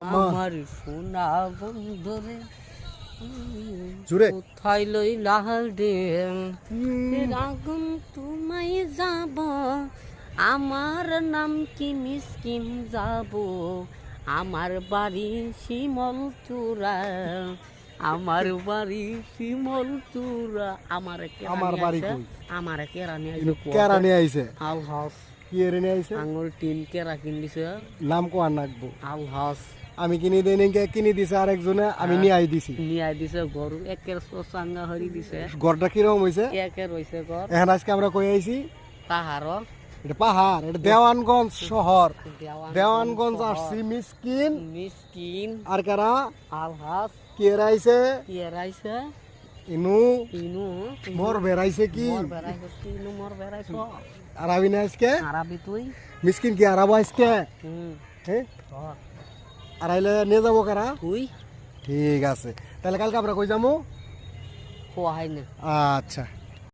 আমার সোনা বন্ধুরে জুড়ে কোথায় লইলা রে আগুন তোমায় যাব আমার নাম কি মিসকিন যাব আমার বাড়ি শিমল চূড়া আমার বাড়ি শিমল চূড়া আমার বাড়ি কই? আমার কেরানি কেরা নিয়ে আইছে আল হাউস কি এর নিয়ে আইছে আঙুল টিন কেরা কিন দিছে নাম কোয়া নাকবো আল হাউস আমি কিনে দেই নাকি কিনে দিছে আরেকজনে আমি নিয়ে আই দিছি নিয়ে দিছে গরু একের চাঙ্গা হরি দিছে ঘরটা কিরকম হইছে একের হইছে ঘর এখন আজকে আমরা কই আইছি পাহাড় এটা পাহাড় এটা দেওয়ানগঞ্জ শহর দেওয়ানগঞ্জ আসছি মিসকিন মিসকিন আর কারা আল হাউস কি এর আইছে কেরাইছে ইনু ইনু মোর বেড়াইছে কি মোর বেড়াইছে ইনু মোর বেড়াইছ আর আমি না আজকে আরাবি তুই মিসকিন কি আরাবো আজকে হ্যাঁ ধর আর আইলে নিয়ে যাবো কারা তুই ঠিক আছে তাহলে কালকে আমরা কই যাবো কোয়াই না আচ্ছা